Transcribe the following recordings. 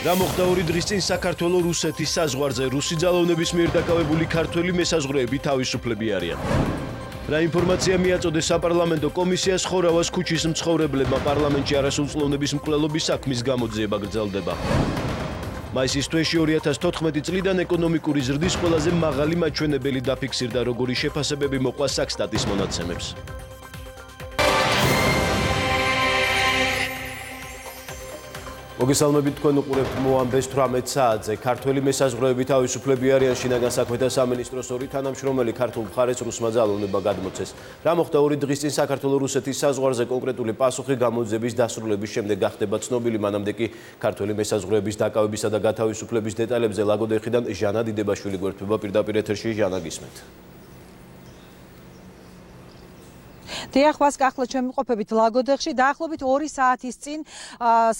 რა მოხდა 2 დღის წინ საქართველოს-რუსეთის საზღვარზე რუსი ძალოვნების მიერ დაკავებული ქართველი მესაზღვრეები თავისუფლები არიან. რა ინფორმაცია მიაწოდეს საპარლამენტო კომისიას ხორავას ქუჩის მცხოვრებლებმა პარლამენტში არასრულწლოვნების მკვლელობის საქმის გამოძიება გრძელდება. მაისის თვეში 2014 წლიდან ეკონომიკური ზრდის ყველაზე მაღალი მაჩვენებელი დაფიქსირდა, როგორი შეფასებები მოყვა საქსტატის მონაცემებს. მოგესალმებით, თქვენ უყურებთ მოამბეს 18 საათზე. ქართველი მესაზღვრეები თავისუფლები არიან, შინაგან საქმეთა სამინისტროს 2 თანამშრომელი ქართულ მხარეს რუსმა ძალოვნება გადმოცეს. რა მოხდა 2 დღის წინ საქართველოს-რუსეთის საზღვარზე კონკრეტული პასუხი გამოძიების დასრულების შემდეგ გახდება ცნობილი, მანამდე კი ქართველი მესაზღვრეების დაკავებისა და გათავისუფლების დეტალებზე ლაგოდეხიდან ჟანა დიდებაშვილი გვერდება პირდაპირ ეთერში. ჟანა, გისმენთ. დიახ, ახლა ჩემი ყოფებით ლაგოდეხში დაახლოებით 2 საათის წინ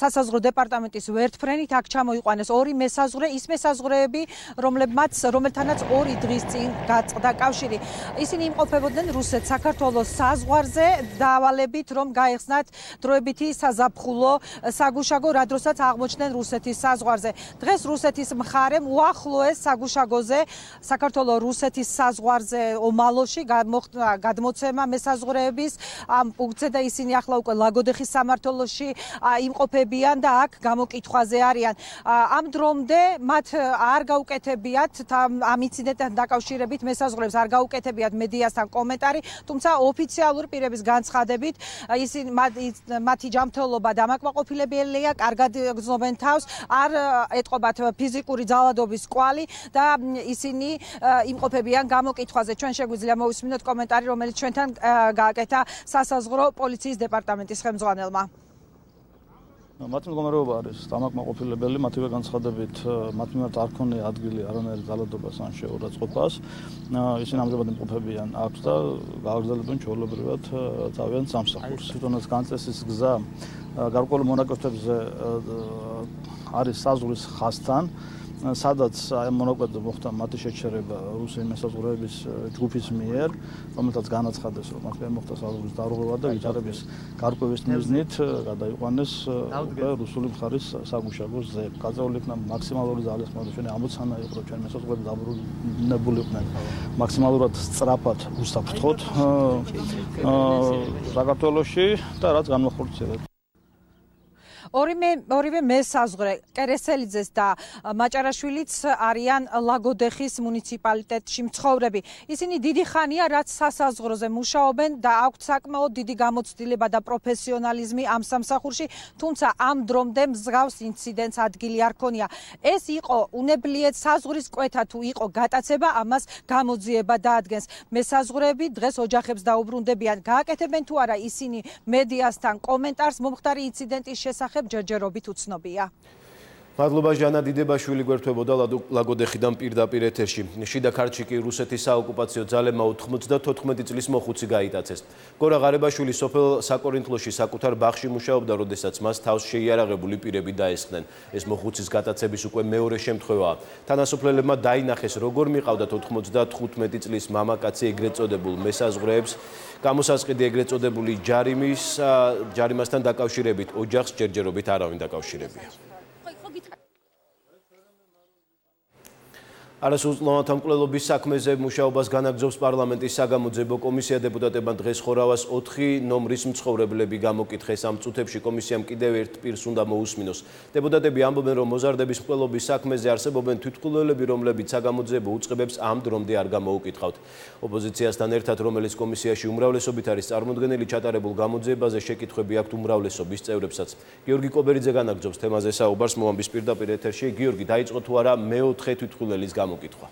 სასაზღვრო დეპარტამენტის ვერტფრენით აქ ჩამოიყვანეს 2 მესაზღვრე, ის მესაზღვრეები, რომელთანაც 2 დღის წინ გაწყდა კავშირი. ისინი იმყოფებოდნენ რუსეთ-საქართველოს საზღვარზე, დავალებით რომ გაეხსნათ დროებითი საზაფხულო საგუშაგო, რა დროსაც აღმოჩნდნენ რუსეთის საზღვარზე. დღეს რუსეთის მხარემ უახლოეს საგუშაგოზე საქართველოს-რუსეთის საზღვარზე ომალოში გადმოცემა მესაზღვრეების ამ პუნქტზე და ისინი ახლა უკვე ლაგოდეხის სამმართველოში იმყოფებიან და აქ გამოკითხვაზე არიან. ამ დრომდე მათ არ გაუკეთებიათ ამ ინციდენტთან დაკავშირებით მესაზღვრეებს არ გაუკეთებიათ მედიასთან კომენტარი, თუმცა ოფიციალური პირების განცხადებით მათი ჯანმრთელობა დამაკმაყოფილებელია, კარგად გრძნობენ თავს, არ ეტყობათ ფიზიკური ძალადობის კვალი და ისინი იმყოფებიან გამოკითხვაზე. ჩვენ შეგვიძლია მოვისმინოთ კომენტარი, რომელიც ჩვენთან გააკეთა სასაზღვრო პოლიციის დეპარტამენტის ხელმძღვანელმა. მათი მდგომარეობა არის დამაკმაყოფილებელი, მათივე განცხადებით მათ მიმართ არ ქონია ადგილი არანაირ ძალადობას ან შეურაცხყოფას. ისინი ამჟამად იმყოფებიან აქვს და გააგრძელებენ ჩვეულებრივად წავიან სამსახურს. თვითონაც განწესის გზა გარკვეულ მონაკვეთებზე არის საზღვრის ხაზთან, სადაც აი მონაკვეთზე მოხდა მათი შეჩერება რუსი მესაზღვრეების ჯგუფის მიერ, რომელთაც განაცხადეს, რომ მათ მიერ მოხდა საზღვრის დარღვევა და ვითარების გარკვევის მიზნით გადაიყვანეს უკვე რუსული მხარის საგუშაგოზე. გაწეული იქნა მაქსიმალური ძალის მოძრაობა, ამოცანა იყო, ჩვენ მესაზღვრეები დაბრუნებულიყვნენ მაქსიმალურად სწრაფად უსაფრთხოდ საქართველოში და რაც განმახორციელეთ. ორივე მესაზღვრე კერესელიძეს და მაჭარაშვილიც არიან ლაგოდეხის მუნიციპალიტეტში მცხოვრები. ისინი დიდი ხანია რაც სასაზღვროზე მუშაობენ და აქვთ საკმაოდ დიდი გამოცდილება და პროფესიონალიზმი ამ სამსახურში, თუმცა ამ დრომდე მსგავს ინციდენტს ადგილი არ ქონია. ეს იყო უნებლიეთ საზღვრის კვეთა თუ იყო გატაცება, ამას გამოძიება დაადგენს. მესაზღვრეები დღეს ოჯახებს დაუბრუნდებიან. გააკეთებენ თუ არა ისინი მედიასთან კომენტარს მომხდარი ინციდენტის შესახებ ჯერჯერობით უცნობია. მადლობა ჟანა დიდებაშვილი გვერდებოდა ლაგოდეხიდან პირდაპირ ეთერში. შიდა ქართლში კი რუსეთის საოკუპაციო ძალებმა 94 წლის მოხუცი გაიტაცეს. გორა ღარებაშვილი სოფელ საკორინთლოში საკუთარ ბაღში მუშაობდა, როდესაც მას თავს შეიარაღებული პირები დაესხნენ. ეს მოხუცის გატაცების უკვე მეორე შემთხვევაა. თანასოფლელებმა დაინახეს, როგორ მიყავდათ 95 წლის მამაკაცი ეგრეთ წოდებულ მესაზღვრეებს. გამოსასყიდი ეგრეთ წოდებული ჯარიმასთან დაკავშირებით ოჯახს ჯერჯერობით არავინ დაკავშირებია. არასრულწლოვანთა მკვლელობის საქმეზე მუშაობას განაგრძობს პარლამენტის საგამოძიებო კომისია. დეპუტატებმა დღეს ხორავას 4 ნომრის მცხოვრებლები გამოკითხეს. ამ წუთებში კომისიამ კიდევ ერთ პირს უნდა მოусმინოს. დეპუტატები ამბობენ, რომ მოზარდების მკვლელობის საქმეზე არსებობენ თვითმკვლელები, რომლებიც საგამოძიებო უწყებებს ამ დრომდე არ გამოუკითხავთ. ოპოზიციასთან ერთად, რომელიც კომისიაში უმრავლესობით არის წარმოდგენილი, ჩატარებულ გამოძიებაზე შეკითხვები აქვთ უმრავლესობის წევრებსაც. გიორგი კობერიძე განაგრძობს თემაზე საუბარს მოამბის პირდაპირ ეთერში. გიორგი, დაიწყო თუ არა მეოთხე თვითმკვლელის გამოკითხვა?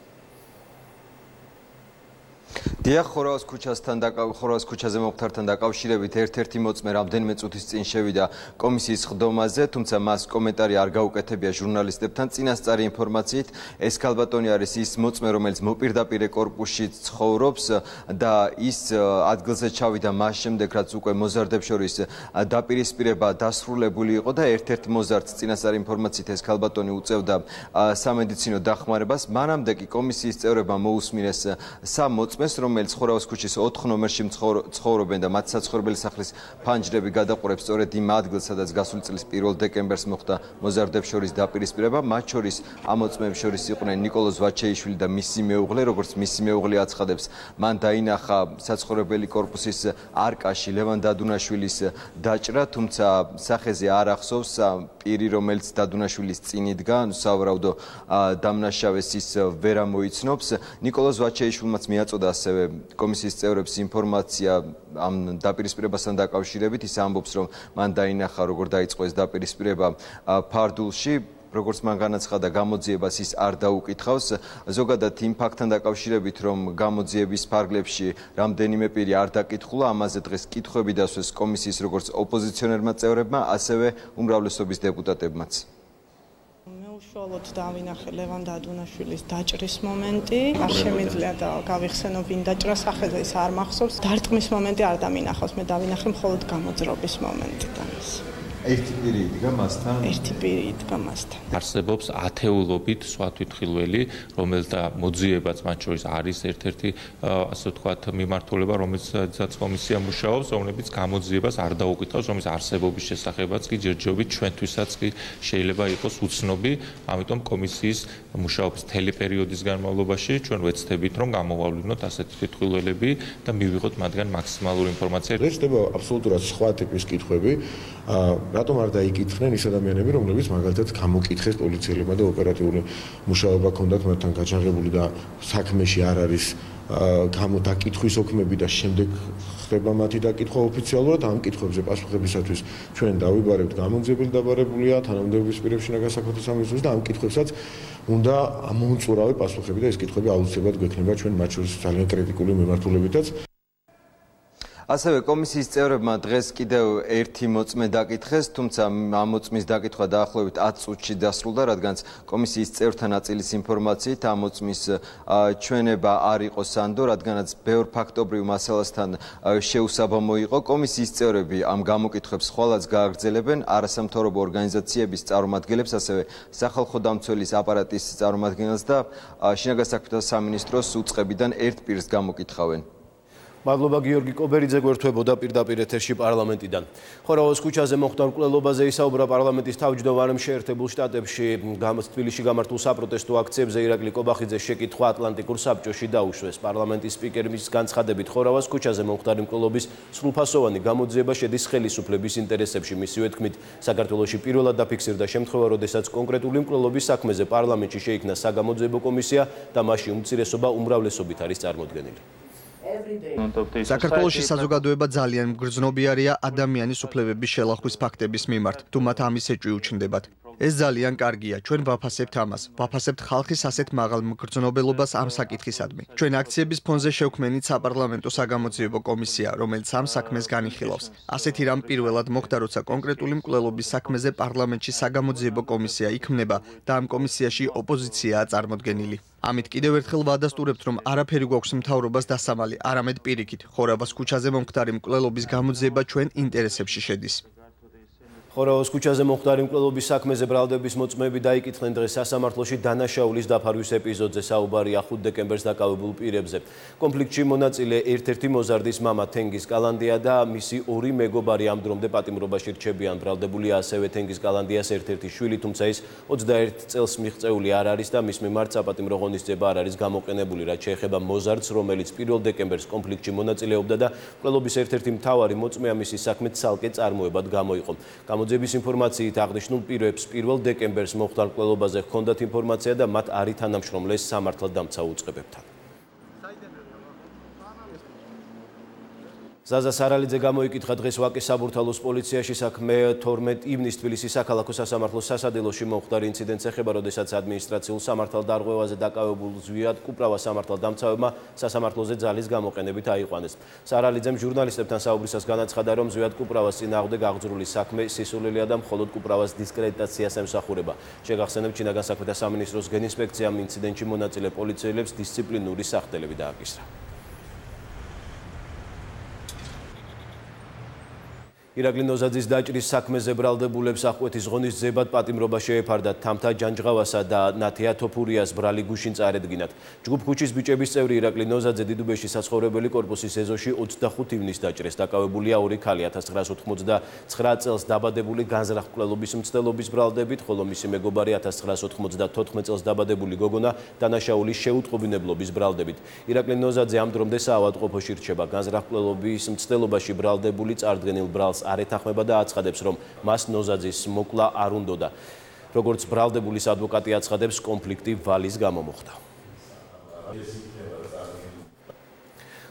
დიახ, ხორავას ქუჩაზე მომხდართან დაკავშირებით ერთ-ერთი მოწმე რამდენიმე წუთის წინ შევიდა კომისიის ხდომაზე, თუმცა მას კომენტარი არ გაუკეთებია ჟურნალისტებთან. წინასწარი ინფორმაციით, ეს ქალბატონი არის ის მოწმე, რომელიც მოპირდაპირე კორპუსში ცხოვრობს და ის ადგილზე ჩავიდა მას შემდეგ, რაც უკვე მოზარდებს შორის დაპირისპირება დასრულებული იყო და ერთ-ერთ მოზარდს წინასწარი ინფორმაციით ეს ქალბატონი უწევდა სამედიცინო დახმარებას. მანამდე კი კომისიის წევრებმა მოусმინეს სამ მოწმეს, რომ რომელიც ხორავას ქუჩის 4 ნომერში ცხოვრობენ და მათ საცხოვრებელი სახლის ფანჯრები გადაყურებს სწორედ იმ ადგილს, სადაც გასული წლის 1 დეკემბერს მოხდა მოზარდებს შორის დაპირისპირება. მათ შორის ამოწმეებს შორის იყვნენ ნიკოლოზ ვაჩეიშვილი და მისი მეუღლე, როგორც მისი მეუღლე აცხადებს, მან დაინახა საცხოვრებელი კორპუსის არკაში ლევან დადუნაშვილის დაჭრა, თუმცა სახეზე არ ახსოვს პირი, რომელიც დადუნაშვილის წინ იდგა, სავარაუდო დამნაშავეს ის ვერ ამოიცნობს. ნიკოლოზ ვაჩეიშვილმაც მიაწოდა ასევე კომისიის წევრებს ინფორმაცია ამ დაპირისპირებასთან დაკავშირებით. ის ამბობს, რომ მან დაინახა, როგორ დაიწყო ეს დაპირისპირება ფარდულში. როგორც მან განაცხადა, გამოძიებას ის არ დაუკითხავს. ზოგადად იმ ფაქტთან დაკავშირებით, რომ გამოძიების ფარგლებში რამდენიმე პირი არ დაკითხულა, ამაზე დღეს კითხვები დასვეს კომისიის როგორც ოპოზიციონერმა წევრებმა, ასევე უმრავლესობის დეპუტატებმაც. უშუალოდ დავინახე ლევან დადუნაშვილის დაჭრის მომენტი. არ შემიძლია და გავიხსენო ვინ დაჭრა, სახეზე ის არ მახსოვს. დარტყმის მომენტი არ დამინახავს, მე დავინახე მხოლოდ გამოძრობის მომენტი და ის. ერთი პირი იდგა მასთან? ერთი პირი იდგა მასთან. არსებობს ათეულობით სხვა თვითმხილველი, რომელთა მოძიებაც მათ შორის არის ერთ-ერთი ასე ვთქვათ მიმართულება, რომელსაც კომისია მუშაობს, რომლებიც გამოძიებას არ დაუკითხავს, რომლის არსებობის შესახებაც კი ჯერჯერობით ჩვენთვისაც კი შეიძლება იყოს უცნობი, ამიტომ კომისიის მუშაობის მთელი პერიოდის განმავლობაში ჩვენ ვეცდებით, რომ გამოავლინოთ ასეთი თვითმხილველები და მივიღოთ მათგან მაქსიმალური ინფორმაცია. ეს ხდება აბსოლუტურად სხვა ტიპის კითხვები. რატომ არ დაიკითხნენ ის ადამიანები, რომლებიც მაგალითად გამოკითხეს პოლიციელებმა და ოპერატიული მუშაობა ჰქონდათ მათთან გაჩაღებული და საქმეში არ არის დაკითხვის ოქმები და შემდეგ ხდება მათი დაკითხვა ოფიციალურად. ამ კითხვებზე პასუხებისათვის ჩვენ დავიბარებთ გამოძიებელი დაბარებულია თანამდებობის პირებში ნაგასაქმეთა სამინისტროს და ამ კითხვებსაც უნდა ამოუწურავი პასუხები და ეს კითხვები აუცილებლად გვექნება ჩვენ მათ შორის ძალიან კრიტიკული მიმართულებითაც. ასევე კომისიის წევრებმა დღეს კიდევ ერთი მოწმე დაკითხეს, თუმცა ამ მოწმის დაკითხვა დაახლოებით 10 წუთში დასრულდა, რადგანაც კომისიის წევრთა ნაწილის ინფორმაციით ამ მოწმის ჩვენება არ იყო სანდო, რადგანაც ბევრ ფაქტობრივ მასალასთან შეუსაბამო იყო. კომისიის წევრები ამ გამოკითხვებს ხვალაც გააგრძელებენ არასამთავრობო ორგანიზაციების წარმომადგენლებს, ასევე სახალხო დამცველის აპარატის წარმომადგენელს და შინაგან საქმეთა სამინისტროს უწყებიდან ერთ პირს გამოკითხავენ. მადლობა გიორგი კობერიძე, გვერდთვებოდა პირდაპირ ეთერში პარლამენტიდან. ხორავოს ქუჩაზე მოხდა მკვლელობაზე ისაუბრა პარლამენტის თავმჯდომარემ შეერთებულ შტატებში თბილისში გამართულ საპროტესტო აქციებზე ირაკლი კობახიძეს შეკითხვა ატლანტიკურ საბჭოში დაუშვეს. პარლამენტის სპიკერის განცხადებით ხორავოს ქუჩაზე მომხდარი მკვლელობის სრულფასოვანი გამოძიება შედის ხელისუფლების ინტერესებში. მისივე თქმით, საქართველოში პირველად დაფიქსირდა შემთხვევა, როდესაც კონკრეტული მკვლელობის საქმეზე პარლამენტში შეიქმნა საგამოძიებო კომისია და მასში უმცირესობა უმრავლესობით არის წარმოდგენილი. საქართველოში საზოგადოება ძალიან მგრძნობიარეა ადამიანის უფლებების შელახვის ფაქტების მიმართ, თუ მათ ამის ეჭვი უჩნდებათ. ეს ძალიან კარგია, ჩვენ ვაფასებთ ამას, ვაფასებთ ხალხის ასეთ მაღალ მგრძნობელობას ამ საკითხისადმი. ჩვენ აქციების ფონზე შევქმნით საპარლამენტო საგამოძიებო კომისია, რომელიც ამ საქმეს განიხილავს. ასეთი რამ პირველად მოხდა, როცა კონკრეტული მკვლელობის საქმეზე პარლამენტში საგამოძიებო კომისია იქმნება და ამ კომისიაში ოპოზიციაა წარმოდგენილი. ამით კიდევ ერთხელ ვადასტურებთ, რომ არაფერი გვაქვს მთავრობას დასამალი, არამედ პირიქით, ხორავას ქუჩაზე მომხდარი მკვლელობის გამოძიება ჩვენ ინტერესებში შედის. ხორავოს ქუჩაზე მომხდარი მკვლელობის საქმეზე ბრალდების მოწმეები დაიკითხნენ დღეს სასამართლოში დანაშაულის დაფარვის ეპიზოდზე. საუბარია 5 დეკემბერს დაკავებულ პირებზე. კონფლიქტში მონაწილე ერთ-ერთი მოზარდის მამა თენგიზ კალანდია და მისი ორი მეგობარი ამ დრომდე პატიმრობაში რჩებიან. ბრალდებულია ასევე თენგიზ კალანდიას ერთ-ერთი შვილი, თუმცა ის 21 წელს მიღწეული არ არის და მის მიმართ საპატიმრო ღონისძიება არ არის გამოყენებული, რაც შეეხება მოზარდს, რომელიც 1 დეკემბერს კონფლიქტში მონაწილეობდა და მკვლელობის ერთ-ერთი მთავარი მოწმე ამისი საქმე ცალკე წარმოებად გამოიყო. გამოძიების ინფორმაციით აღნიშნულ პირებს 1 დეკემბერს მომხდარ მკვლელობაზე ჰქონდათ ინფორმაცია და მათ არ ითანამშრომლეს სამართალდამცავ უწყებებთან. ზაზა სარალიძე გამოიკითხა დღეს ვაკის საბურთალოს პოლიციაში საქმე 12 ივნისს თბილისის საქალაქო სასამართლოს სასადილოში მომხდარ ინციდენტს ეხება, როდესაც ადმინისტრაციულ სამართალდარღვევაზე დაკავებულ ზვიად კუპრავას სამართალდამცავებმა სასამართლოზე ძალის გამოყენებით აიყვანეს. სარალიძემ ჟურნალისტებთან საუბრისას განაცხადა, რომ ზვიად კუპრავას წინააღმდეგ აღძრული საქმე სისულელია და მხოლოდ კუპრავას დისკრედიტაციას ემსახურება. შეგახსენებთ, შინაგან საქმეთა სამინისტროს გენინსპექციამ ინციდენტში მონაწილე პოლიციელებს დისციპლინური სახდელები დააკისრა. ირაკლი ნოზაძის დაჭრის საქმეზე ბრალდებულებს აღკვეთის ღონის ძებად პატიმრობა შეეფარდათ თამთა ჯანჯღავასა და ნათია თოფურიას ბრალი გუშინ წარედგინათ. ჯგუფ ქუჩის ბიჭების წევრი ირაკლი ნოზაძე დიდუბეში საცხოვრებელი კორპუსის ეზოში 25 ივნისს დაჭრეს. დაკავებულია ორი ქალი 1989 წელს დაბადებული განზრახ-მკვლელობის მცდელობის ბრალდებით, ხოლო მისი მეგობარი 1994 წელს დაბადებული გოგონა დანაშაულის შეუტყობინებლობის ბრალდებით. ირაკლი ნოზაძე ამ დრომდე საავადმყოფოში რჩება. განზრახ-მკვლელობის მცდელობაში ბრალდებული წარდგენილ ბრალს არ ეთანხმება და აცხადებს, რომ მას ნოზაძის მოკლა არ უნდოდა. როგორც ბრალდებულის ადვოკატი აცხადებს, კონფლიქტი ვალის გამო მოხდა.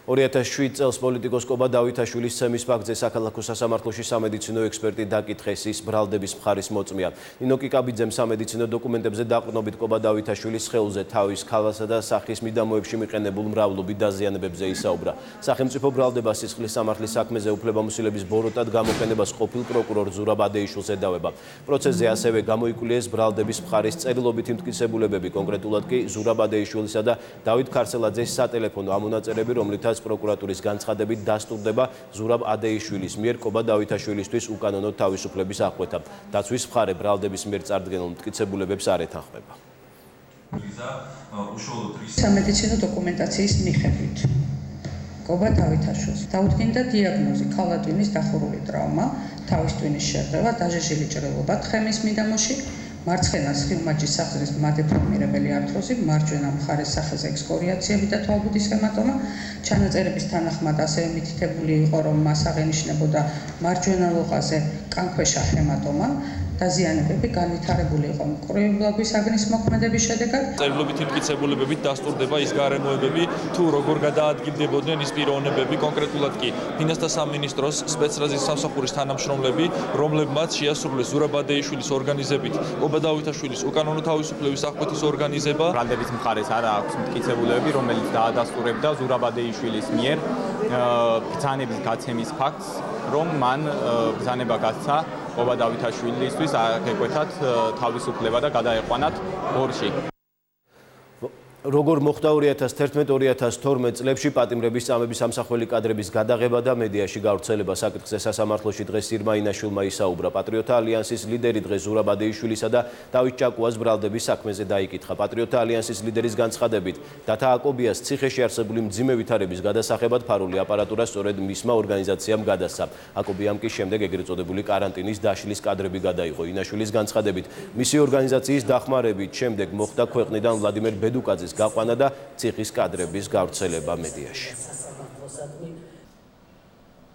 2007 წელს პოლიტიკოს კობა დავითაშვილის ცემის ფაქტზე საქალაქო სასამართლოში სამედიცინო ექსპერტი დაკითხეს, ის ბრალდების მხარის მოწმეა. ნინო კიკაბიძემ სამედიცინო დოკუმენტებზე დაყრდნობით კობა დავითაშვილის სხეულზე თავის ქალასა და სახის მიდამოებში მიყენებულ მრავლობით დაზიანებებზე ისაუბრა. სახელმწიფო ბრალდებას სისხლის სამართლის საქმეზე უფლებამოსილების ბოროტად გამოყენებას ყოფილ პროკურორ ზურაბ ადეიშვილს ედავება. პროცესზე ასევე გამოიკვლიეს ბრალდების მხარის წერილობითი მტკიცებულებები, კონკრეტულად კი ზურაბ ადეიშვილისა და დავით ქარსელაძის სატელეფონო ამონაწერები, რომლითაც პროკურატურის განცხადებით დასტურდება ზურაბ ადეიშვილის მიერ კობა დავითაშვილისთვის უკანონო თავისუფლების აღკვეთა. დაცვის მხარე ბრალდების მიერ წარდგენილ მტკიცებულებებს არ ეთანხმება. სამედიცინო დოკუმენტაციის მიხედვით კობა დავითაშვილს დაუდგინდა დიაგნოზი ქალატვინის დახურული ტრავმა, თავის ტვინის შერღევა, დაჟეშილი ჭრილობა თხემის მიდამოში, მარცხენა სხივმაჯის სახაზრის მადეფორმირებელი ართროზი, მარჯვენა მხარის სახეზე ექსკორიაციები და თვალბუდის ჰემატომა. ჩანაწერების თანახმად ასევე მითითებული იყო, რომ მას აღენიშნებოდა მარჯვენა ლოყაზე კანქვეშა ჰემატომა. დაზიანებები განვითარებული იყო მკვრივი აგნის მოქმედების შედეგად. წერილობითი მტკიცებულებებით დასტურდება ის გარემოებები, თუ როგორ გადაადგილდებოდნენ ის პიროვნებები, კონკრეტულად კი ფინანსთა სამინისტროს სპეცრაზის სამსახურის თანამშრომლები, რომლებმაც შეასრულეს ზურაბ ადეიშვილის ორგანიზებით კობა დავითაშვილის უკანონო თავისუფლების აღკვეთის ორგანიზება. ბრალდების მხარეს არ აქვს მტკიცებულებები, რომელიც დაადასტურებდა ზურაბ ადეიშვილის მიერ ბრძანების გაცემის ფაქტს, რომ მან ბრძანება გასცა კობა დავითაშვილისთვის აგეკვეთათ თავისუფლება და გადაეყვანათ ორში. როგორ მოხდა 2011-2012 წლებში პატიმრების წამების სამსახველი კადრების გადაღება და მედიაში გავრცელება. საკითხზე სასამართლოში დღეს ირმა ინაშვილმა ისაუბრა. პატრიოტთა ალიანსის ლიდერი დღეს ზურაბ ადეიშვილისა და დავით ჭაკუას ბრალდების საქმეზე დაიკითხა. პატრიოტთა ალიანსის ლიდერის განცხადებით, დათა აკობიას ციხეში არსებული მძიმე ვითარების გადასახებად ფარული აპარატურა სწორედ მისმა ორგანიზაციამ გადასცა. აკობიამ კი შემდეგ ეგრეთ წოდებული კარანტინის დაშლის კადრები გადაიღო. ინაშვილის განცხადებით, მისი ორგანიზაციის დახმარებით შემდეგ მოხდა ქვეყნიდან ვლადიმერ ბედუკაძის გაყვანა და ციხის კადრების გავრცელება მედიაში.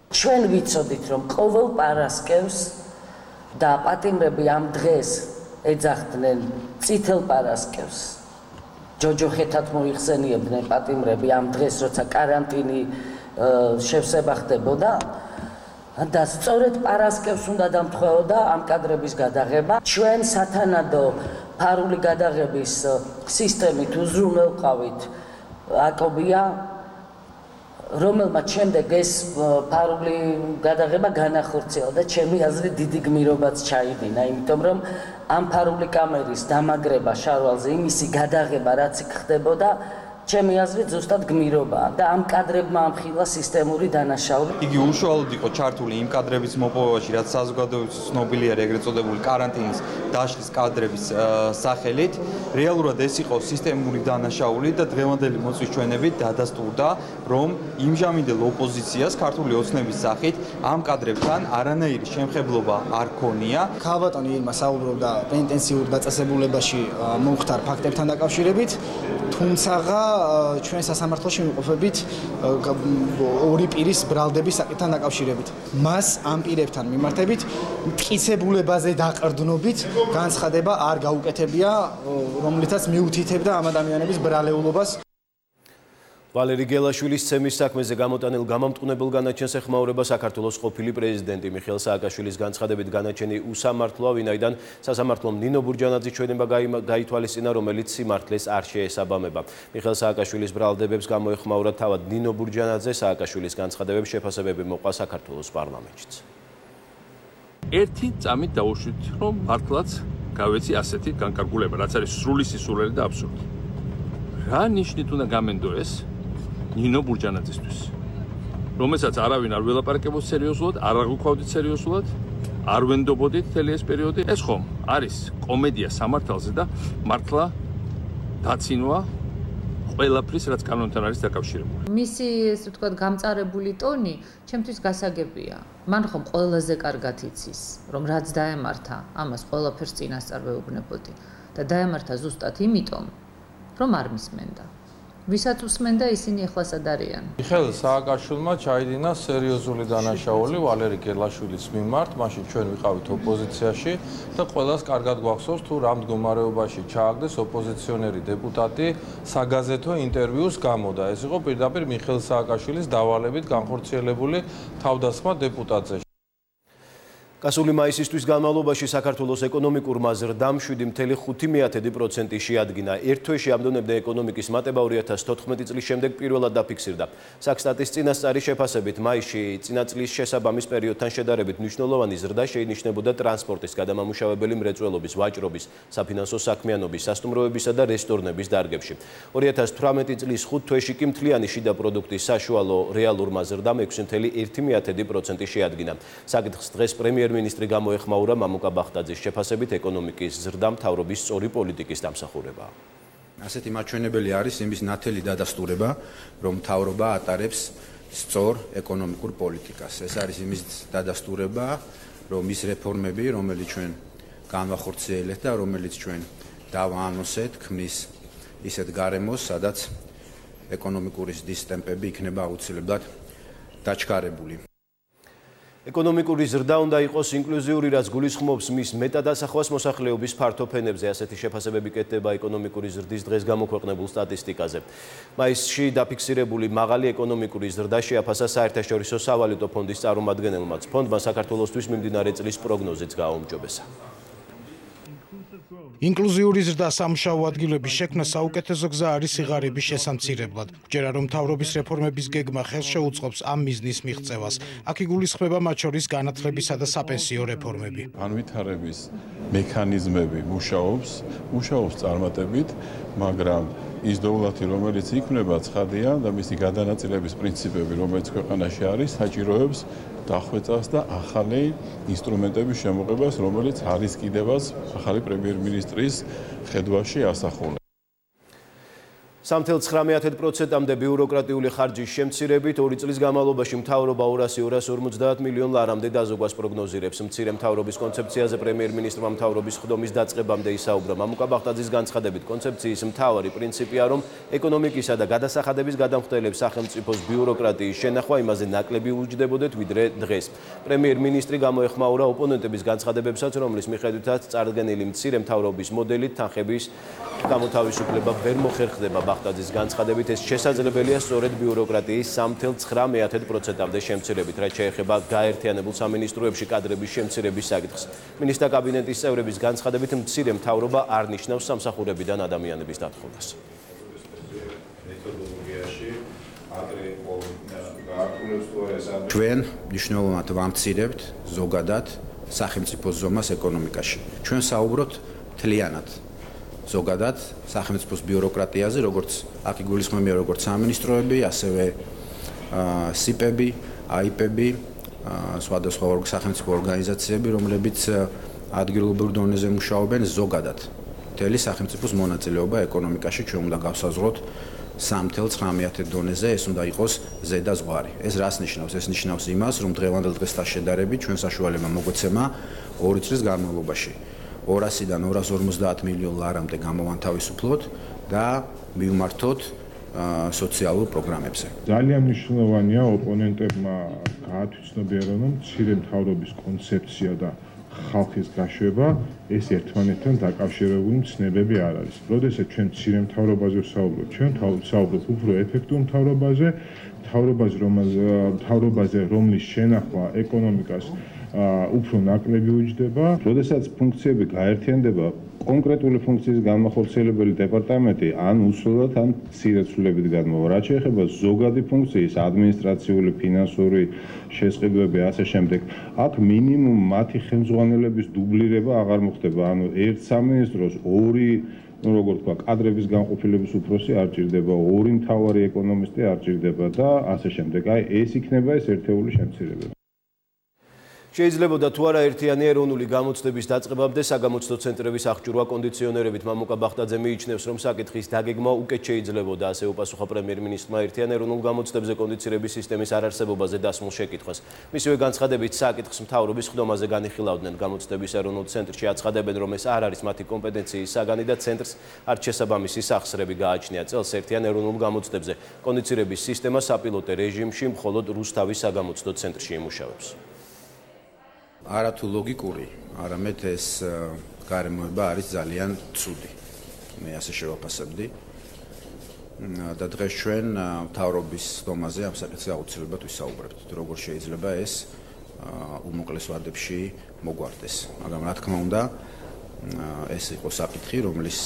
ჩვენ ვიცოდით, რომ ყოველ პარასკევს და პატიმრები ამ დღეს ეძახდნენ წითელ პარასკევს. ჯოჯოხეთად მოიხსენიებდნენ პატიმრები ამ დღეს, როცა კარანტინი შევსება ხდებოდა. და სწორედ პარასკევს უნდა დამთხოვოდა ამ კადრების გადაღება. ჩვენ სათანადო ფარული გადაღების სისტემით უზრუნველყავით აკობია, რომელმაც შემდეგ ეს ფარული გადაღება განახორციელა და ჩემი აზრით დიდი გმირობაც ჩაიდინა, იმიტომ რომ ამ ფარული კამერის დამაგრება შარვალზე, იმისი გადაღება რაც იქ ხდებოდა, ჩემი აზრით ზუსტად გმირობაა და ამ კადრებმა ამხილა სისტემური დანაშაული. იგი უშუალოდ იყო ჩართული იმ კადრების მოპოვებაში, რაც საზოგადოების ცნობილია ეგრეთ წოდებული კარანტინის დაშლის კადრების სახელით. რეალურად ეს იყო სისტემური დანაშაული და დღევანდელი მოწვის ჩვენებით დადასტურდა, რომ იმჟამინდელ ოპოზიციას ქართული ოცნების სახით ამ კადრებთან არანაირი შემხებლობა არ ქონია. ქალბატონი ირმა საუბრობდა პენიტენციურ დაწესებულებაში მომხდარ ფაქტებთან დაკავშირებით, თუმცა ჩვენ სასამართლოში ვიმყოფებით ორი პირის ბრალდების საკითხთან დაკავშირებით. მას ამ პირებთან მიმართებით მტკიცებულებაზე დაყრდნობით განცხადება არ გაუკეთებია, რომლითაც მიუთითებდა ამ ადამიანების ბრალეულობას. ვალერი გელაშვილის ცემის საქმეზე გამოტანილ გამამტყუნებელ განაჩენს ეხმაურება საქართველოს ყოფილი პრეზიდენტი მიხეილ სააკაშვილის განცხადებით განაჩენი უსამართლოა, ვინაიდან სასამართლომ ნინო ბურჯანაძის ჩვენება გაითვალისწინა, რომელიც სიმართლეს არ შეესაბამება. მიხეილ სააკაშვილის ბრალდებებს გამოეხმაურა თავად ნინო ბურჯანაძე. სააკაშვილის განცხადებებს შეფასებები მოყვა საქართველოს პარლამენტშიც. ერთი წამით დაუშვით, რომ მართლაც გავეცი ასეთი განკარგულება, რაც არის სრული სისულელი და აბსურდი. რა ნიშნით უნდა გამენდო ეს ნინო ბურჯანაძისთვის? რომელსაც არავინ არ ველაპარაკებოდა სერიოზულად, არ აღვქვავდით სერიოზულად, არ ვენდობოდით მთელი ეს პერიოდი. ეს ხომ არის კომედია სამართალზე და მართლა დაცინვა ყველაფრის, რაც კანონთან არის დაკავშირებული. მისი, ესე ვთქვათ, გამწარებული ტონი ჩემთვის გასაგებია. მან ხომ ყველაზე კარგად იცის, რომ რაც დაემართა, ამას ყველაფერს წინასწარ ვეუბნებოდი და დაემართა ზუსტად იმიტომ, რომ არ მისმენდა. ვისაც უსმენდა, ისინი ახლა სად არიან? მიხეილ სააკაშვილმა ჩაიდინა სერიოზული დანაშაული ვალერი გელაშვილის მიმართ, მაშინ ჩვენ ვიყავით ოპოზიციაში და ყველას კარგად გვახსოვს თუ რა მდგომარეობაში ჩააგდეს ოპოზიციონერი დეპუტატი საგაზეთო ინტერვიუს გამო და ეს იყო პირდაპირ მიხეილ სააკაშვილის დავალებით განხორციელებული თავდასხმა დეპუტატზე. გასული მაისისთვის განმავლობაში საქართველოს ეკონომიკურმა ზრდამ 7.5% შეადგინა. ერთ თვეში ამდონებდა ეკონომიკის მატება 2014 წლის შემდეგ პირველად დაფიქსირდა. საქსტატის წინასწარი შეფასებით მაისში წინა წლის შესაბამის პერიოდთან შედარებით მნიშვნელოვანი ზრდა შეინიშნებოდა ტრანსპორტის, გადამამუშავებელი მრეწველობის, ვაჭრობის, საფინანსო საქმიანობის, სასტუმროებისა და რესტორნების დარგებში. 2018 წლის 5 თვეში კი მთლიანი შიდა პროდუქტის საშუალო რეალურმა ზრდამ 6.1% შეადგინა. საკითხს დღეს პრემიერ-მინისტრი გამოეხმაურა მამუკა ბახტაძის შეფასებით ეკონომიკის ზრდა მთავრობის სწორი პოლიტიკის დამსახურება. ასეთი მაჩვენებელი არის იმის ნათელი დადასტურება, რომ მთავრობა ატარებს სწორ ეკონომიკურ პოლიტიკას. ეს არის იმის დადასტურება, რომ ის რეფორმები, რომელიც ჩვენ განვახორციელებთ და რომელიც ჩვენ დავაანონსეთ, ქმნის ისეთ გარემოს, სადაც ეკონომიკური ზრდის ტემპები იქნება აუცილებლად დაჩქარებული. ეკონომიკური ზრდა უნდა იყოს ინკლუზიური, რაც გულისხმობს მის მეტადასახვას მოსახლეობის ფართო ფენებზე. ასეთი შეფასებები კეთდება ეკონომიკური ზრდის დღეს გამოქვეყნებულ სტატისტიკაზე. მაისში დაფიქსირებული მაღალი ეკონომიკური ზრდა შეაფასა საერთაშორისო სავალუტო ფონდის წარმომადგენელმაც. ფონდმა საქართველოსთვის მიმდინარე წლის პროგნოზიც გააუმჯობესა. ინკლუზიური ზრდა სამუშაო ადგილების შექმნა საუკეთესო გზა არის სიღარიბის შესამცირებლად. გჯერა რომ მთავრობის რეფორმების გეგმა ხელს შეუწყობს ამ მიზნის მიღწევას. აქ იგულისხმება მათ შორის განათლებისა და საპენსიო რეფორმები. განვითარების მექანიზმები მუშაობს წარმატებით, მაგრამ ის დოვლათი, რომელიც იქმნება, ცხადია და მისი გადანაწილების პრინციპები, რომელიც ქვეყანაში არის, საჭიროებს დახვეწას და ახალი ინსტრუმენტების შემოღებას, რომელიც არის კიდევაც ახალი პრემიერ-მინისტრის ხედვაში ასახული. 3.9%-მდე ბიუროკრატიული ხარჯის შემცირებით 2 წლის განმავლობაში მთავრობა 250 მილიონ ლარამდე დაზოგვას პროგნოზირებს. მცირე მთავრობის კონცეფციაზე პრემიერ-მინისტრმა მთავრობის ხდომის დაწყებამდე ისაუბრა. მამუკა ბახტაძის განცხადებით, კონცეფციის მთავარი პრინციპია, რომ ეკონომიკისა და გადასახადების გადამხდელებს სახელმწიფოს ბიუროკრატიის შენახვა იმაზე ნაკლები უჯდებოდეთ, ვიდრე დღეს. პრემიერ-მინისტრი გამოეხმაურა ოპონენტების განცხადებებსაც, რომლის მიხედვითაც წარდგენილი მცირე მთავრობის მოდელით თანხების გამოთავისუფლება ვერ მოხერხდება. ბახტაძის განცხადებით ეს შესაძლებელია სწორედ ბიუროკრატიის 3.9%-მდე შემცირებით, რაც შეეხება გაერთიანებულ სამინისტროებში კადრების შემცირების საკითხს. მინისტრთა კაბინეტის წევრების განცხადებით მცირე მთავრობა არ ნიშნავს სამსახურებიდან ადამიანების დათხოვებას. ჩვენ მნიშვნელოვნად ვამცირებთ ზოგადად სახელმწიფოს ზომას ეკონომიკაში. ჩვენ საუბრობთ მთლიანად ზოგადად სახელმწიფოს ბიუროკრატიაზე, როგორც აქ იგულისხმებიან როგორც სამინისტროები, ასევე სიპები, აიპები, სხვადასხვა სახელმწიფო ორგანიზაციები, რომლებიც ადგილობრივ დონეზე მუშაობენ ზოგადად. მთელი სახელმწიფოს მონაწილეობა ეკონომიკაში ჩვენ უნდა გავსაზღვროთ 3.9 დონეზე, ეს უნდა იყოს ზედა ზღვარი. ეს რას ნიშნავს? ეს ნიშნავს იმას, რომ დღევანდელ დღესთან შედარებით ჩვენ საშუალება მოგვეცემა 2 წლის განმავლობაში 200-დან 250 მილიონ ლარამდე გამოვანთავისუფლოთ და მივმართოთ სოციალურ პროგრამებზე. ძალიან მნიშვნელოვანია ოპონენტებმა გაათვითცნობიერონ, რომ მცირე მთავრობის კონცეფცია და ხალხის გაშვება ეს ერთმანეთთან დაკავშირებული ცნებები არ არის. როდესაც ჩვენ მცირე მთავრობაზე ვსაუბრობთ, ჩვენ ვსაუბრობთ უფრო ეფექტურ მთავრობაზე, რომლის შენახვა ეკონომიკას უფრო ნაკლები უჯდება. როდესაც ფუნქციები გაერთიანდება, კონკრეტული ფუნქციის განმახორციელებელი დეპარტამენტი ან უსულოდ ან მცირეცვლილებით გადმოვა. რაც შეეხება ზოგადი ფუნქციის, ადმინისტრაციული, ფინანსური შესყიდვები, ასე შემდეგ, აქ მინიმუმ მათი ხელმძღვანელების დუბლირება აღარ მოხდება. ანუ ერთ სამინისტროს როგორც თქვა, კადრების განყოფილების უფროსი არ ჭირდება, ორი მთავარი ეკონომისტი არ ჭირდება და ასე შემდეგ. აი ეს იქნება ეს ერთეული შემცირება. Შეიძლება თუ არა ერთიანი ეროვნული გამოცდების დაწყებამდე საგამოცდო ცენტრების აღჭურვა კონდიციონერებით მამუკა ბახტაძე მიიჩნევს, რომ საკითხის დაგეგმა უკეთ შეიძლებოდა, ასე უპასუხა პრემიერ-მინისტრმა ერთიან ეროვნულ გამოცდებზე კონდიცირების სისტემის არარსებობაზე დასმულ შეკითხვას. მისივე განცხადებით საკითხს მთავრობის ხდომაზე განიხილავდნენ. გამოცდების ეროვნულ ცენტრში აცხადებენ, რომ ეს არ არის მათი კომპეტენციის საგანი და ცენტრს არც შესაბამისი სახსრები გააჩნია. წელს ერთიან ეროვნულ გამოცდებზე კონდიცირების სისტემა საპილოტე რეჟიმში მხოლოდ რუსთავის საგამოცდო ცენტრში იმუშავებს. არათუ ლოგიკური, არამედ ეს გარემოება არის ძალიან ცუდი. მე ასე შევაფასებდი. და დღეს ჩვენ მთავრობის ხდომაზე ამ საკითხზე აუცილებლად ვისაუბრებთ. როგორ შეიძლება ეს უმოკლეს ვადებში მოგვარდეს. მაგრამ რა თქმა უნდა, ეს იყო საკითხი, რომლის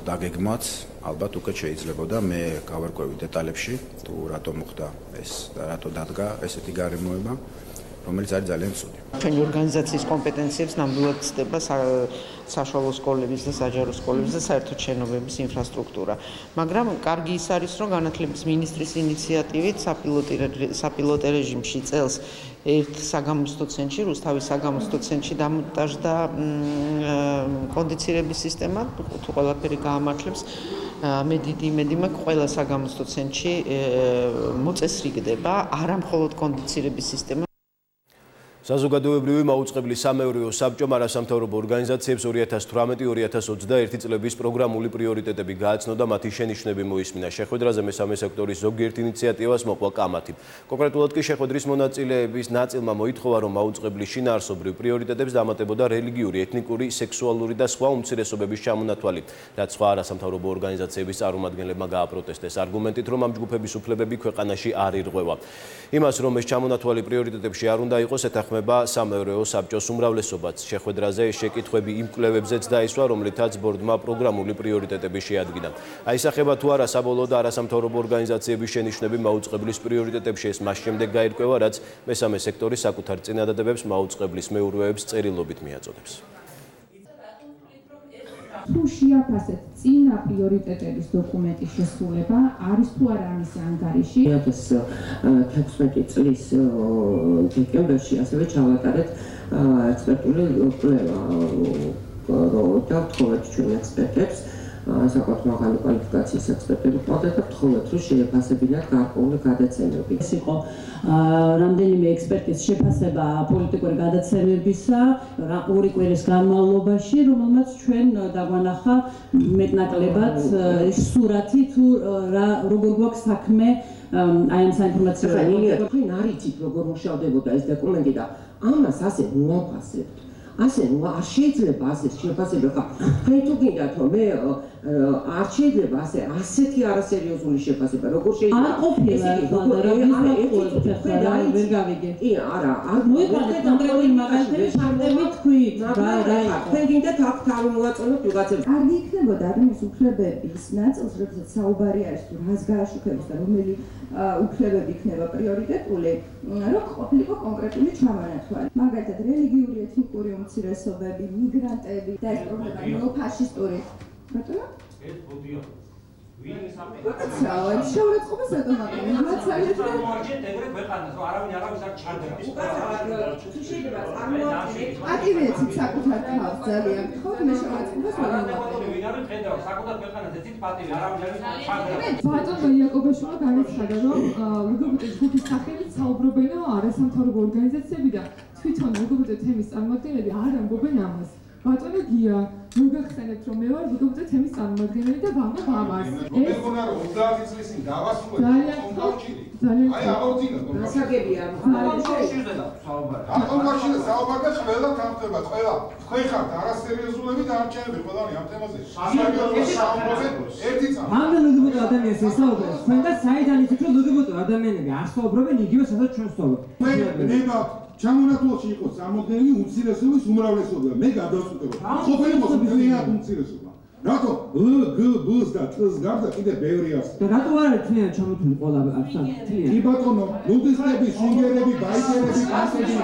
დაგეგმაც ალბათ უკეთ შეიძლებოდა. მე გავარკვევი დეტალებში, თუ რატო მოხდა ეს და რატო დადგა ესეთი გარემოება. რომელიც არის ძალიან ცუდი. ჩვენი ორგანიზაციის კომპეტენციებს ნამდვილად ცდება საშუალო სკოლების და საჯარო სკოლების და საერთოდ შენობების ინფრასტრუქტურა. მაგრამ კარგი ის არის, რომ განათლების მინისტრის ინიციატივით საპილოტე რეჟიმში წელს ერთ საგამოცდო ცენტრში, რუსთავის საგამოცდო ცენტრში დამონტაჟდა კონდიცირების სისტემა, თუ ყველაფერი გაამართლებს. მე დიდი იმედი მაქვს, ყველა საგამოცდო ცენტრში მოწესრიგდება არა მხოლოდ კონდიცირების სისტემა. საზოგადოებრივი მაუწყებლის სამეურვეო საბჭომ არასამთავრობო ორგანიზაციებს 2018-2021 წლების პროგრამული პრიორიტეტები გააცნო და მათი შენიშვნები მოისმინა. შეხვედრაზე მესამე სექტორის ზოგიერთ ინიციატივას მოყვა კამათი. კონკრეტულად კი შეხვედრის მონაწილეების ნაწილმა მოითხოვა, რომ მაუწყებლის შინაარსობრივ პრიორიტეტებს დამატებოდა რელიგიური, ეთნიკური, სექსუალური და სხვა უმცირესობების ჩამონათვალი, რაც სხვა არასამთავრობო ორგანიზაციების წარმომადგენლებმა გააპროტესტეს არგუმენტით, რომ ამ ჯგუფების უფლებები ქვეყანაში არ ირღვევა. იმას, რომ ეს ჩამონათვალი პრიორიტეტებში არ უნდა იყოს, ეთანხმება სამეურვეო საბჭოს უმრავლესობაც. შეხვედრაზე შეკითხვები იმ კვლევებზეც დაისვა, რომლითაც ბორდმა პროგრამული პრიორიტეტები შეადგინა. აისახება თუ არა საბოლოო და არასამთავრობო ორგანიზაციების შენიშვნები მაუწყებლის პრიორიტეტებში, ეს მას შემდეგ გაირკვევა, რაც მესამე სექტორი საკუთარ წინადადებებს მაუწყებლის მეურვეებს წერილობით მიაწოდებს. თუ შეაფასეთ წინა პრიორიტეტების დოკუმენტის შესრულება, არის თუ არა ამის ანგარიში? 2016 წლის დეკემბერში ასევე ჩავატარეთ ექსპერტული კვლევა, და ვთხოვეთ ჩვენ ექსპერტებს, საკმაოდ მაღალი კვალიფიკაციის ექსპერტები ყავდათ და ვთხოვეთ, რომ შეეფასებინათ გარკვეული გადაცემები. ეს იყო რამდენიმე ექსპერტის შეფასება პოლიტიკური გადაცემებისა ორი კვირის განმავლობაში, რომელმაც ჩვენ დაგვანახა მეტნაკლებად სურათი თუ როგორ გვაქვს საქმე აი ამ საინფორმაციო თქვენ არ იცით როგორ მუშავდებოდა ეს დოკუმენტი და ამას ასე მოაფასებთ. ასე არ შეიძლება ასე შეფასება. თქვენ თუ გინდათ რომ მე არ შეიძლება ასეთი არასერიოზული შეფასება. როგორ შეიძლება? არ ყოფილა ვერ გავიგე. კი, არა, არ მოიყვანეთ კონკრეტული მაგალითები ფაქტები თქვით. თქვენ გინდათ აქ თავი მოვაწონოთ ვიღაცებს. კარგი იქნებოდა ადამიანის უფლებების ნაწილს, როდესაც საუბარი არის თუ რას გააშუქებს და რომელი უფლებები იქნება პრიორიტეტული, რომ ყოფილიყო კონკრეტული ჩამონათვალი. მაგალითად, რელიგიური, ეთნიკური უმცირესობები, მიგრანტები და ეს პრობლემა ნეოფაშისტური. ბატონო? ეს ბოდია. ვინ ეს ამბობს? შეურაცხყოფა საკუთარი. მაცალეთ და მოარჩეთ ეგრე ქვეყანას, რომ არავინ არ ჩადრას. თუ შეიძლება წარმოადგენთ პატივეცით საკუთარ თავს ძალიან გთხოვთ, მე შეურაცხყოფას ვამბობ. ვინ არის ხედავ საკუთარ ქვეყანაზე ცით პატივი არავინ არ ჩადრას. ბატონო იაკობაშვილმა განაცხადა, რომ ლგბტ ჯგუფის სახელით საუბრობენ არასამთავრობო ორგანიზაციები და თვითონ ლგბტ თემის წარმომადგენლები არ ამბობენ ამას. ბატონო გია, მოგახსენებთ რომ მე ვარ ლგბტ თემის წარმომადგენელი და ვამბობ ამას. ეს ხონა რომ 30 წლის წინ დავასრულეთ ძალიან აი აღორძინა გასაგებია. ატომმაშინა საუბარ და ყველა თანხდება, ყველა. თქვენ ხართ არასერიოზულები და არჩევნები ყველანი ამ თემაზე. სასერიოზო საუბრობენ ერთი წამი. მანდ ლგბტ ადამიანს ესაუბრებს. თქვენ და საიდან იცით რომ ლგბტ ადამიანები არ საუბრობენ იგივე სადაც ჩვენ ვსაუბრობთ. მე ჩამონათვალში იყო წარმოდგენილი უმცირესობის უმრავლესობა. მე გადავწყვეტე. ყოფილიყო ძალიან უმცირესობა. რატო ლგბ-ს და წ-ს გარდა კიდე ბევრი არის. და რატო არ არის თლიან ჩამოთვლილი ყველა თლიან? კი ბატონო, ნუდისტები, სვინგერები, ბაიკერები, კანტები.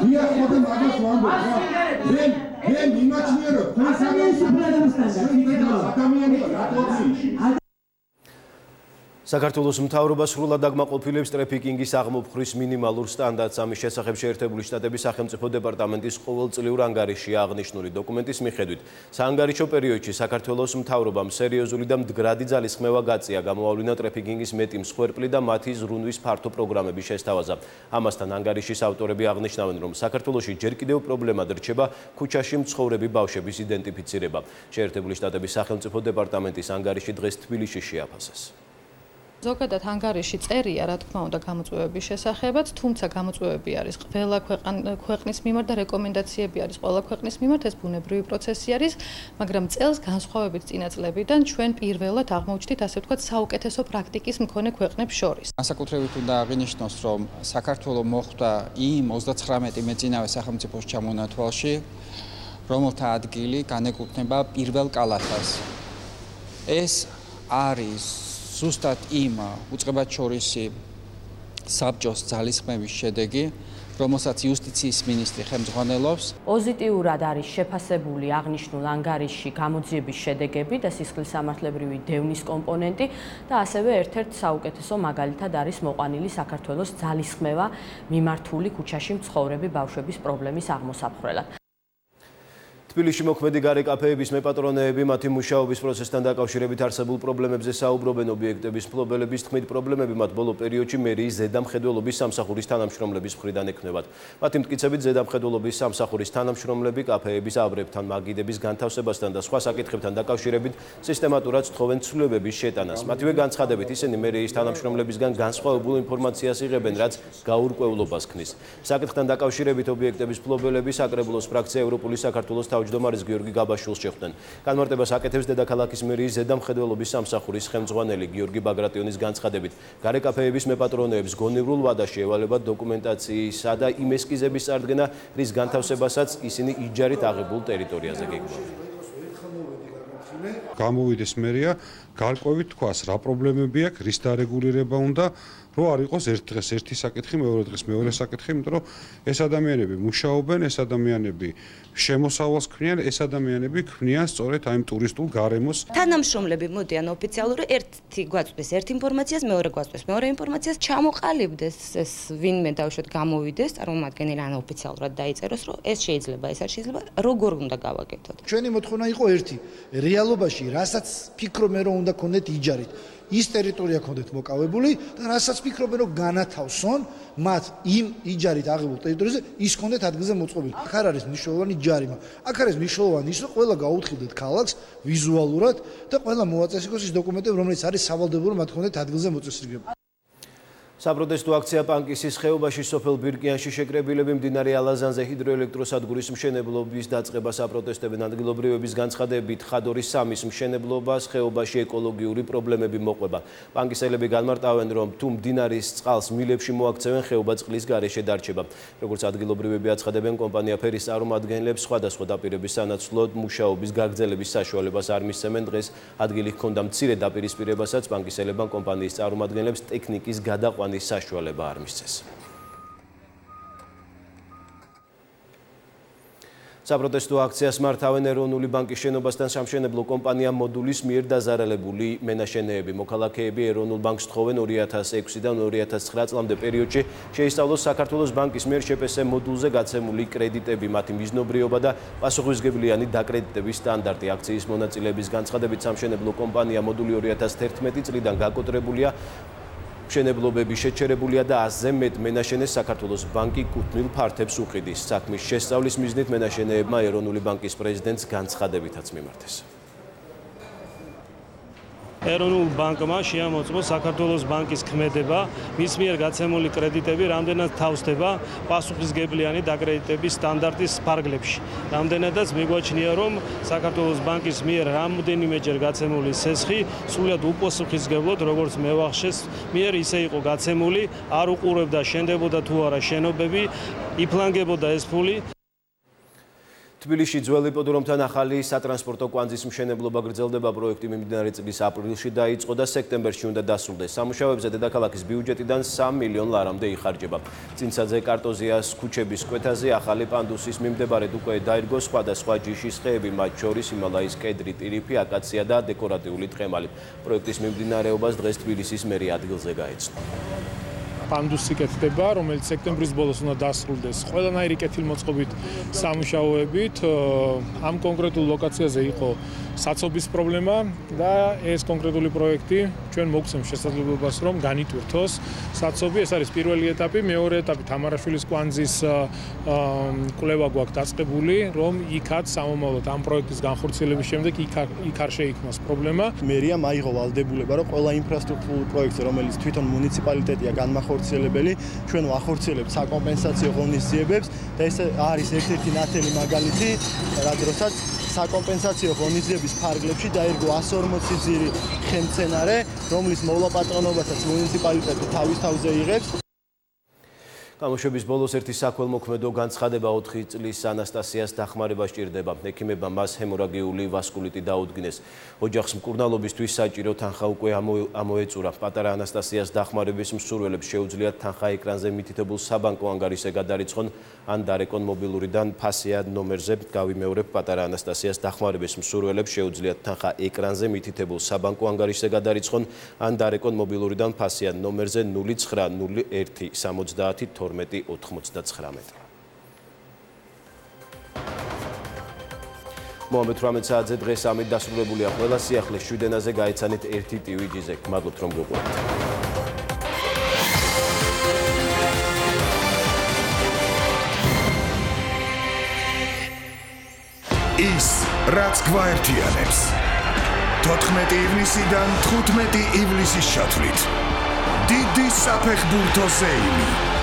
დიახ, ხოთე მაგას ვამბობ რა. მე მიმაჩნია რომ თქვენ საქართველოს მთავრობა სრულად აკმაყოფილებს ტრაფიკინგის აღმოფხრის მინიმალურ სტანდარტს. ამის შესახებ შეერთებული შტატების სახელმწიფო დეპარტამენტის ყოველწლიურ ანგარიშში აღნიშნული დოკუმენტის მიხედვით, საანგარიშო პერიოდში საქართველოს მთავრობამ სერიოზული და მდგრადი ძალისხმევა გაწია, გამოავლინა ტრაფიკინგის მეტი მსხვერპლი და მათი ზრუნვის ფართო პროგრამების შესთავაზა. ამასთან ანგარიშის ავტორები აღნიშნავენ, რომ საქართველოში ჯერ კიდევ პრობლემად რჩება ქუჩაში მცხოვრები ბავშვების იდენტიფიცირება. შეერთებული შტატების სახელმწიფო დეპარტამენტის ანგარიში დღეს თბილისში შეაფასეს. ზოგადად ანგარიში წერია, რა თქმა უნდა, გამოწვევების შესახებაც, თუმცა გამოწვევები არის ყველა ქვეყნის მიმართ და რეკომენდაციები არის ყველა ქვეყნის მიმართ, ეს ბუნებრივი პროცესი არის, მაგრამ წელს განსხვავებით წინა წლებიდან ჩვენ პირველად აღმოჩნდით, ასე ვთქვათ, საუკეთესო პრაქტიკის მქონე ქვეყნებს შორის. განსაკუთრებით უნდა აღინიშნოს, რომ საქართველოს მოხვდა იმ 39 მეწინავე სახელმწიფოს ჩამონათვალში, რომელთა ადგილი განეკუთვნება პირველ კალათას. ეს არის ზუსტად იმ უწყებათშორისი საბჭოს ძალისხმევის შედეგი, რომელსაც იუსტიციის მინისტრი ხელმძღვანელობს. პოზიტიურად არის შეფასებული აღნიშნულ ანგარიშში გამოძიების შედეგები და სისხლისამართლებრივი დევნის კომპონენტი და ასევე ერთ-ერთ საუკეთესო მაგალითად არის მოყვანილი საქართველოს ძალისხმევა მიმართული ქუჩაში მცხოვრები ბავშვების პრობლემის აღმოსაფხრელად. თბილისში მოქმედი გარე კაფეების მეპატრონეები მათი მუშაობის პროცესთან დაკავშირებით არსებულ პრობლემებზე საუბრობენ. ობიექტების მფლობელების თქმით, პრობლემები მათ ბოლო პერიოდში მერიის ზედამხედველობის სამსახურის თანამშრომლების მხრიდან ექნებათ. მათი მტკიცებით, ზედამხედველობის სამსახურის თანამშრომლები კაფეების აბრებთან, მაგიდების განთავსებასთან და სხვა საკითხებთან დაკავშირებით სისტემატურად სთხოვენ ცვლილებების შეტანას. მათივე განცხადებით, ისინი მერიის თანამშრომლებისგან განსხვავებულ ინფორმაციას იღებენ, რაც გაურკვევლობას ქმნის. საკითხთან დაკავშირებით ობიექტების მფლობელები საკრებულოს ფრაქცია ევროპული საქართველოს თავმჯდომარის გიორგი გაბაშვილს შეხვდნენ. განმარტებას აკეთებს დედაქალაქის მერიის ზედამხედველობის სამსახურის ხელმძღვანელი გიორგი ბაგრატიონის განცხადებით. გარე კაფეების მეპატრონეებს გონივრულ ვადაში ევალებათ დოკუმენტაციისა და იმ ესკიზების წარდგენა, რის განთავსებასაც ისინი იჯარით აღებულ ტერიტორიაზე გეგმავენ. გამოვიდეს მერია, გარკვევით თქვას, რა პრობლემები აქვს, რის დარეგულირება უნდა, რომ არ იყოს ერთ დღეს ერთი საკითხი, მეორე დღეს მეორე საკითხი, იმიტომ რომ ეს ადამიანები მუშაობენ, ეს ადამიანები შემოსავალს ქმნიან, ეს ადამიანები ქმნიან სწორედ აი ამ ტურისტულ გარემოს. თანამშრომლები მოდიან ოფიციალურად, ერთი გვაწვდეს ერთ ინფორმაციას, მეორე გვაწვდეს მეორე ინფორმაციას, ჩამოყალიბდეს ეს ვინმე დავუშვათ გამოვიდეს, წარმომადგენელი ან ოფიციალურად დაიწეროს, რომ ეს შეიძლება, ეს არ შეიძლება, როგორ უნდა გავაკეთოთ. ჩვენი მოთხოვნა იყო ერთი, რეალობაში რასაც ფიქრობენ რომ უნდა ქონდეთ იჯარით, ის ტერიტორია ქონდეთ მოკავებული და რასაც ფიქრობენ რომ განათავსონ მათ იმ იჯარით აღებულ ტერიტორიაზე, ის ქონდეთ ადგილზე მოწყობილი. აქ არ არის მნიშვნელოვანი ჯარი, აქ არის მნიშვნელოვანი ის, რომ ყველა გაუთხილდეთ ქალაქს ვიზუალურად და ყველა მოაწესრიგოს ის დოკუმენტები, რომელიც არის სავალდებულო, მათ ქონდეთ ადგილზე მოწესრიგება. საპროტესტო აქცია პანკისის ხეობაში სოფელ ბირკიანში შეკრებილები მდინარე ალაზანზე ჰიდროელექტროსადგურის მშენებლობის დაწყებას აპროტესტებენ. ადგილობრივების განცხადებით, ხადორის 3-ის მშენებლობას ხეობაში ეკოლოგიური პრობლემები მოყვება. პანკისელები განმარტავენ, რომ თუ მდინარის წყალს მილებში მოაქცევენ, ხეობა წყლის გარეშე დარჩება. როგორც ადგილობრივები აცხადებენ, კომპანია ფერის წარმომადგენლებს სხვადასხვა დაპირების სანაცვლოდ მუშაობის გაგრძელების საშუალებას არ მისცემენ. დღეს ადგილი ჰქონდა მცირე დაპირისპირებასაც პანკისელებმა კომპანიის წარმომადგენლებს ტექნიკის გადაყვანის საშუალება არ მისცეს. საპროტესტო აქციას მართავენ ეროვნული ბანკის შენობასთან სამშენებლო კომპანია მოდულის მიერ დაზარალებული მენაშენეები. მოქალაქეები ეროვნულ ბანკს თხოვენ 2006-დან 2009 წლამდე პერიოდში შეისწავლოს საქართველოს ბანკის მიერ შპს მოდულზე გაცემული კრედიტები, მათი მიზნობრიობა და პასუხისმგებლიანი დაკრედიტების სტანდარტი. აქციის მონაწილეების განცხადებით, სამშენებლო კომპანია მოდული 2011 წლიდან გაკოტრებულია, მშენებლობები შეჩერებულია და 100-ზე მეტ მენაშენეს საქართველოს ბანკი კუთვნილ ფართებს უყიდის. საქმის შესწავლის მიზნით მენაშენეებმა ეროვნული ბანკის პრეზიდენტს განცხადებითაც მიმართეს. ეროვნულ ბანკმა შეამოწმო საქართველოს ბანკის ქმედება, მის მიერ გაცემული კრედიტები რამდენად თავსდება პასუხისმგებლიანი დაკრედიტების სტანდარტის ფარგლებში. რამდენადაც მიგვაჩნია, რომ საქართველოს ბანკის მიერ რამდენიმეჯერ გაცემული სესხი სულად უპასუხისმგებლოდ, როგორც მევახშეს მიერ ისე იყო გაცემული, არ უყურებდა შენდებოდა თუ არა შენობები, იფლანგებოდა ეს ფული. თბილისში ძველი იპოდრომთან ახალი სატრანსპორტო კვანძის მშენებლობა გრძელდება. პროექტი მიმდინარე წლის აპრილში დაიწყო და სექტემბერში უნდა დასრულდეს. სამუშაოებზე დედაქალაქის ბიუჯეტიდან 3 მილიონ ლარამდე იხარჯება. წინსაძე კარტოზიას ქუჩების კვეთაზე ახალი პანდუსის მიმდებარედ უკვე დაირგო სხვადასხვა ჯიშის ხეები, მათ შორის იმალაის კედრი, ტირიფი, აკაცია და დეკორატიული ტყემალი. პროექტის მიმდინარეობას დღეს თბილისის მერი ადგილზე გაეცნო. პანდუსი კეთდება, რომელიც სექტემბრის ბოლოს უნდა დასრულდეს. ყველანაირი კეთილმოწყობით სამუშაოებით ამ კონკრეტულ ლოკაციაზე იყო საცობის პრობლემა და ეს კონკრეტული პროექტი ჩვენ მოგცემს შესაძლებლობას რომ განიტვირთოს საცობი. ეს არის პირველი ეტაპი, მეორე ეტაპი თამარაშვილის კვანძის კვლევა გვაქვს დაწყებული, რომ იქაც სამომავლოდ ამ პროექტის განხორციელების შემდეგ იქ არ შეიქმნას პრობლემა. მერიამ აიღო ვალდებულება, რომ ყველა ინფრასტრუქტურულ პროექტზე, რომელიც თვითონ მუნიციპალიტეტია განმახორციელებელი, ჩვენ ვახორციელებთ საკომპენსაციო ღონისძიებებს და ეს არის ერთ-ერთი ნათელი მაგალითი, რადგანაც საკომპენსაციო ღონისძიების ფარგლებში დაირგო 140 ძირი ხემცენარე, რომლის მოვლაპატრონობასაც მუნიციპალიტეტი თავის თავზე იღებს. გამოშვების ბოლოს ერთი საქველმოქმედო განცხადება 4 წლის ანასტასიას დახმარება სჭირდება. ექიმებმა მას ჰემორაგიული ვასკულიტი დაუდგინეს. ოჯახს მკურნალობისთვის საჭირო თანხა უკვე ამოეწურა. პატარა ანასტასიას დახმარების მსურველებს შეუძლიათ თანხა ეკრანზე მითითებულ საბანკო ანგარიშზე გადარიცხონ ან დარეკონ მობილურიდან ფასეად ნომერზე. გავიმეორებ, პატარა ანასტასიას დახმარების მსურველებს შეუძლიათ თანხა ეკრანზე მითითებულ საბანკო ანგარიშზე გადარიცხონ ან დარეკონ მობილურიდან ფასეად ნომერზე 0901 70 1299. მომეთ 18 საათზე დღეს ამით დასრულებულია ყველა სიახლე. შვიდენაზე გაეცანით ერთი ტივიჯიზე. მადლობთ რომ გიყვართ. ის რაც გვაერთიანებს 14 ივნისიდან 15 ივლისის ჩათვლით დიდი საფეხბურთო სეიმი